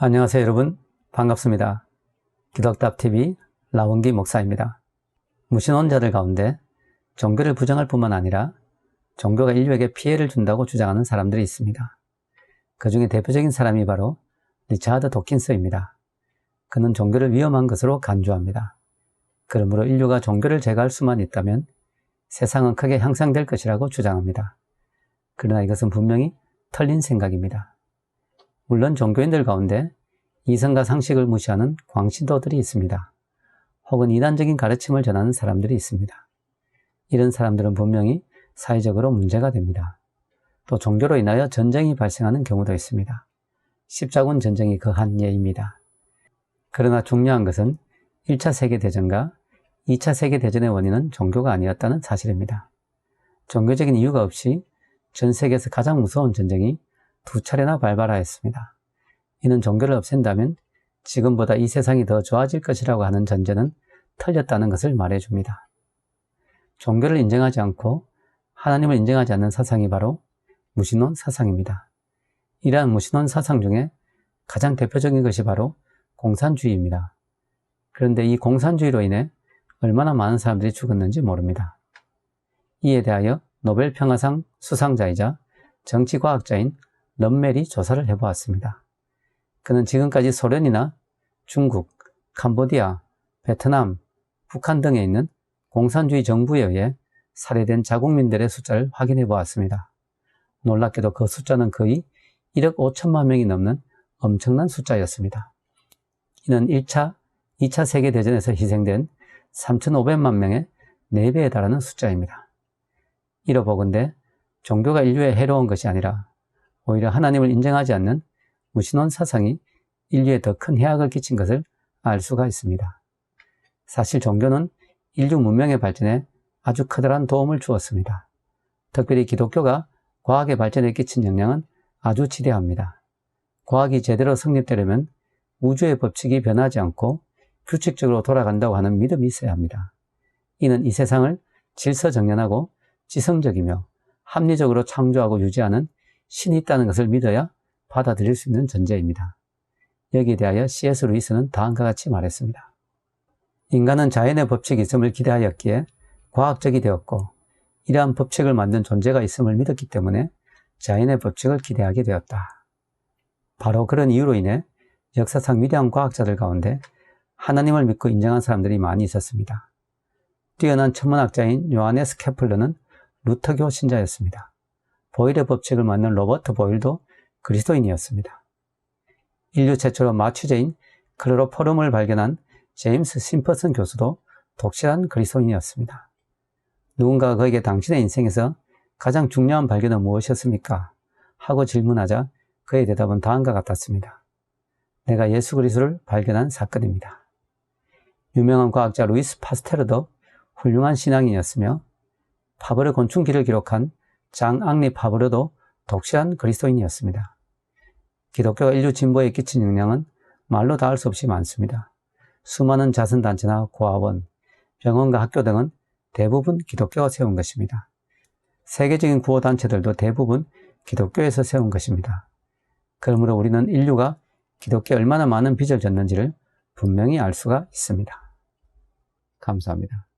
안녕하세요 여러분, 반갑습니다. 기독답TV 라원기 목사입니다. 무신론자들 가운데 종교를 부정할 뿐만 아니라 종교가 인류에게 피해를 준다고 주장하는 사람들이 있습니다. 그 중에 대표적인 사람이 바로 리차드 도킨스입니다. 그는 종교를 위험한 것으로 간주합니다. 그러므로 인류가 종교를 제거할 수만 있다면 세상은 크게 향상될 것이라고 주장합니다. 그러나 이것은 분명히 틀린 생각입니다. 물론 종교인들 가운데 이성과 상식을 무시하는 광신도들이 있습니다. 혹은 이단적인 가르침을 전하는 사람들이 있습니다. 이런 사람들은 분명히 사회적으로 문제가 됩니다. 또 종교로 인하여 전쟁이 발생하는 경우도 있습니다. 십자군 전쟁이 그 한 예입니다. 그러나 중요한 것은 1차 세계대전과 2차 세계대전의 원인은 종교가 아니었다는 사실입니다. 종교적인 이유가 없이 전 세계에서 가장 무서운 전쟁이 2차례나 발발하였습니다. 이는 종교를 없앤다면 지금보다 이 세상이 더 좋아질 것이라고 하는 전제는 틀렸다는 것을 말해줍니다. 종교를 인정하지 않고 하나님을 인정하지 않는 사상이 바로 무신론 사상입니다. 이러한 무신론 사상 중에 가장 대표적인 것이 바로 공산주의입니다. 그런데 이 공산주의로 인해 얼마나 많은 사람들이 죽었는지 모릅니다. 이에 대하여 노벨 평화상 수상자이자 정치과학자인 럼멜이 조사를 해보았습니다. 그는 지금까지 소련이나 중국, 캄보디아, 베트남, 북한 등에 있는 공산주의 정부에 의해 살해된 자국민들의 숫자를 확인해 보았습니다. 놀랍게도 그 숫자는 거의 1억 5천만 명이 넘는 엄청난 숫자였습니다. 이는 1차, 2차 세계대전에서 희생된 3,500만 명의 4배에 달하는 숫자입니다. 이로보건대 종교가 인류에 해로운 것이 아니라 오히려 하나님을 인정하지 않는 무신론 사상이 인류에 더 큰 해악을 끼친 것을 알 수가 있습니다. 사실 종교는 인류 문명의 발전에 아주 커다란 도움을 주었습니다. 특별히 기독교가 과학의 발전에 끼친 영향은 아주 지대합니다. 과학이 제대로 성립되려면 우주의 법칙이 변하지 않고 규칙적으로 돌아간다고 하는 믿음이 있어야 합니다. 이는 이 세상을 질서정연하고 지성적이며 합리적으로 창조하고 유지하는 신이 있다는 것을 믿어야 받아들일 수 있는 전제입니다. 여기에 대하여 C.S. 루이스는 다음과 같이 말했습니다. 인간은 자연의 법칙이 있음을 기대하였기에 과학적이 되었고 이러한 법칙을 만든 존재가 있음을 믿었기 때문에 자연의 법칙을 기대하게 되었다. 바로 그런 이유로 인해 역사상 위대한 과학자들 가운데 하나님을 믿고 인정한 사람들이 많이 있었습니다. 뛰어난 천문학자인 요하네스 케플러는 루터교 신자였습니다. 보일의 법칙을 만든 로버트 보일도 그리스도인이었습니다. 인류 최초로 마취제인 클로로포름을 발견한 제임스 심퍼슨 교수도 독실한 그리스도인이었습니다. 누군가가 그에게 당신의 인생에서 가장 중요한 발견은 무엇이었습니까? 하고 질문하자 그의 대답은 다음과 같았습니다. 내가 예수 그리스도를 발견한 사건입니다. 유명한 과학자 루이스 파스테르도 훌륭한 신앙인이었으며 파브르 곤충기를 기록한 장 앙리 파브르도 독실한 그리스도인이었습니다. 기독교가 인류 진보에 끼친 영향은 말로 다 할 수 없이 많습니다. 수많은 자선단체나 고아원, 병원과 학교 등은 대부분 기독교가 세운 것입니다. 세계적인 구호단체들도 대부분 기독교에서 세운 것입니다. 그러므로 우리는 인류가 기독교에 얼마나 많은 빚을 졌는지를 분명히 알 수가 있습니다. 감사합니다.